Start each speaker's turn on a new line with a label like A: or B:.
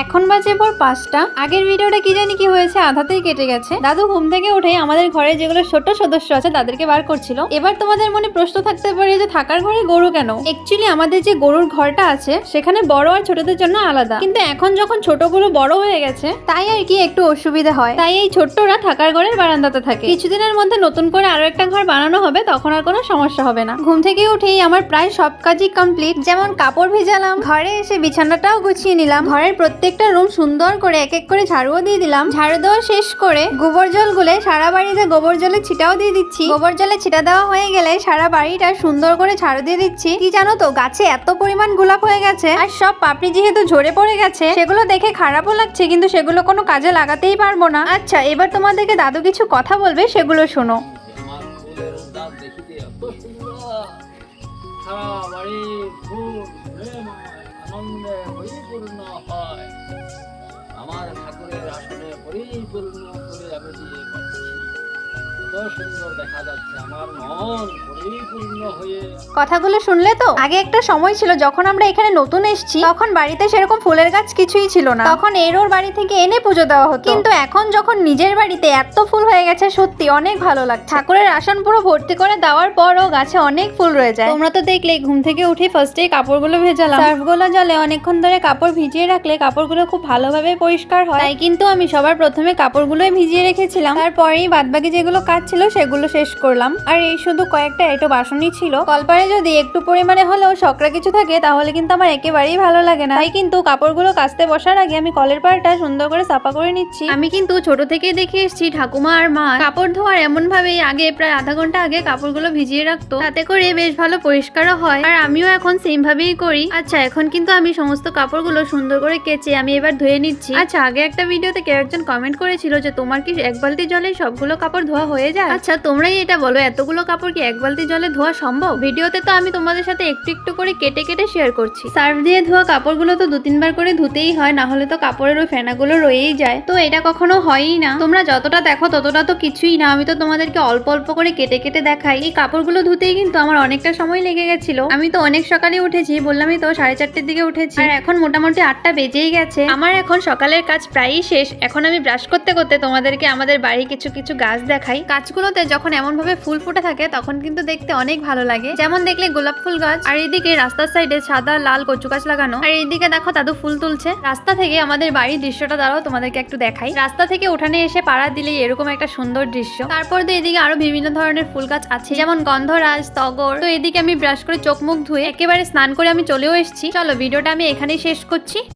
A: এখন বাজে ভোর 5টা। আগের ভিডিওটা কি জানি কি হয়েছে, আধাতেই কেটে গেছে। দাদু ঘুম থেকে উঠে আমাদের ঘরে যেগুলো ছোট সদস্য আছে তাদেরকে বার করছিল। এবার তোমাদের মনে প্রশ্ন থাকতে পারে যে থাকার ঘরে গরু কেন? অ্যাকচুয়ালি আমাদের যে গরুর ঘরটা আছে সেখানে বড় আর ছোটদের জন্য আলাদা, কিন্তু এখন যখন ছোটগুলো বড় হয়ে গেছে তাই আর কি একটু অসুবিধা হয়, তাই এই ছোট্টরা থাকার ঘরের বারান্দাতে থাকে। কিছুদিনের মধ্যে নতুন করে আরো একটা ঘর বানানো হবে, তখন আর কোনো সমস্যা হবে না। ঘুম থেকে উঠেই আমার প্রায় সব কাজই কমপ্লিট, যেমন কাপড় ভিজালাম, ঘরে এসে বিছানাটাও গুছিয়ে নিলাম, ঘরের প্রত্যেকটা রুম সুন্দর করে এক এক করে ঝাড়ুও দিয়ে দিলাম। ঝাড়ু দেওয়া শেষ করে গোবর জল গুলে সারা বাড়িতে গোবর জলের ছিটাও দিয়ে দিচ্ছি। গোবর জলে ছিটা দেওয়া হয়ে গেলে সারা বাড়িটা সুন্দর করে ঝাড়ু দিয়ে দিচ্ছি। কি জানো তো, গাছে এত পরিমাণ গোলাপ হয়ে গেছে আর সব পাপড়ি যেহেতু ঝরে পড়ে গেছে সেগুলো দেখে খারাপও লাগছে, কিন্তু সেগুলো কোনো কাজে লাগাতেই পারবো না। আচ্ছা, এবার তোমাদেরকে দাদু কিছু কথা বলবে, সেগুলো শোনো।
B: আমার ঠাকুরের আসলে পরিপূর্ণ করে আমি দিয়ে পাচ্ছি, কত সুন্দর দেখা যাচ্ছে, আমার মন পরিপূর্ণ হয়ে।
A: কথাগুলো শুনলে তো? আগে একটা সময় ছিল যখন আমরা এখানে নতুন এসেছি, তখন বাড়িতে সেরকম ফুলের গাছ কিছুই ছিল না, তখন এর ওর বাড়ি থেকে এনে পুজো দেওয়া হতো। কিন্তু এখন যখন নিজের বাড়িতে এত ফুল হয়ে গেছে, সত্যি অনেক ভালো লাগছে। ঠাকুরের আসন পুরো ভর্তি করে দেওয়ার পরও গাছে অনেক ফুল রয়ে যায়। তোমরা তো দেখলে ঘুম থেকে উঠে ফার্স্টেই কাপড়গুলো ভেজালাম। সার্ফগুলো জলে অনেকক্ষণ ধরে কাপড় ভিজিয়ে রাখলে কাপড়গুলো খুব ভালোভাবে পরিষ্কার হয়, তাই কিন্তু আমি সবার প্রথমে কাপড়গুলোই ভিজিয়ে রেখেছিলাম, তারপরেই বাদবাকি যেগুলো কাজ ছিল সেগুলো শেষ করলাম। আর এই শুধু কয়েকটা এটো বাসনই ছিল। কলপারে যদি একটু পরিমাণে হলেও শকরা কিছু থাকে তাহলে কিন্তু আমার একেবারেই ভালো লাগে না, তাই কিন্তু কাপড়গুলো কাচতে বসার আগে আমি কলের পাড়টা সুন্দর করে সাফা করে নিচ্ছি। আমি কিন্তু ছোট থেকেই দেখে এসেছি ঠাকুমা আর মা কাপড় ধোয়ার এমন ভাবেই আগে প্রায় আধা ঘন্টা আগে কাপড়গুলো ভিজিয়ে রাখতো, তাতে করে বেশ ভালো পরিষ্কারও হয়। আর আমিও এখন সেম ভাবেই করি। আচ্ছা, এখন কিন্তু আমি সমস্ত কাপড়গুলো সুন্দর করে কেচে আমি এবার ধুয়ে নিচ্ছি। আচ্ছা, আগে একটা ভিডিওতে কেউ একজন কমেন্ট করেছিল যে তোমার কি এক বালতি জলে সবগুলো কাপড় ধোয়া হয়ে যায়? আচ্ছা, তোমরাই এটা বলো, এতগুলো কাপড় কি এক বালতি জলে ধোয়া সম্ভব? ভিডিওতে তো আমি তোমাদের সাথে একটু একটু করে কেটে কেটে শেয়ার করছি। সার্ফ দিয়ে ধোয়া কাপড়গুলো তো 2-3 বার করে ধুতেই হয়, না হলে তো কাপড়ের ওই ফেনাগুলো রয়েই যায়, তো এটা কখনো হয়ই না। তোমরা যতটা দেখো ততটা তো কিছুই না, আমি তো তোমাদেরকে অল্প অল্প করে কেটে কেটে দেখাই। এই কাপড়গুলো ধুতেই কিন্তু আমার অনেকটা সময় লেগে গেছিল। আমি তো অনেক সকালে উঠেছি, বললামই তো 4:30টার দিকে উঠেছি, আর এখন মোটামুটি 8টা বেজেই গেছে। আমার এখন সকালের কাজ প্রায়ই শেষ। এখন আমি ব্রাশ করতে করতে তোমাদেরকে আমাদের বাড়ি কিছু কিছু গাছ দেখাই। গাছগুলোতে যখন এমন ভাবে ফুল ফুটে থাকে তখন কিন্তু দেখতে অনেক ভালো লাগে। যেমন দেখলে গোলাপ ফুল গাছ, আর এইদিকে রাস্তার সাইডে সাদা লাল কচু গাছ লাগানো, আর এইদিকে দেখো দাদু ফুল তুলছে। রাস্তা থেকে আমাদের বাড়ির দৃশ্যটা দাঁড়াও তোমাদেরকে একটু দেখাই। রাস্তা থেকে উঠানে এসে পাড়া দিলেই এরকম একটা সুন্দর দৃশ্য। তারপর তো এদিকে আরো বিভিন্ন ধরনের ফুল গাছ আছে, যেমন গন্ধরাজ, তগর। তো এদিকে আমি ব্রাশ করে চোখ মুখ ধুয়ে একেবারে স্নান করে আমি চলেও এসেছি। চলো, ভিডিওটা আমি এখানেই শেষ করছি।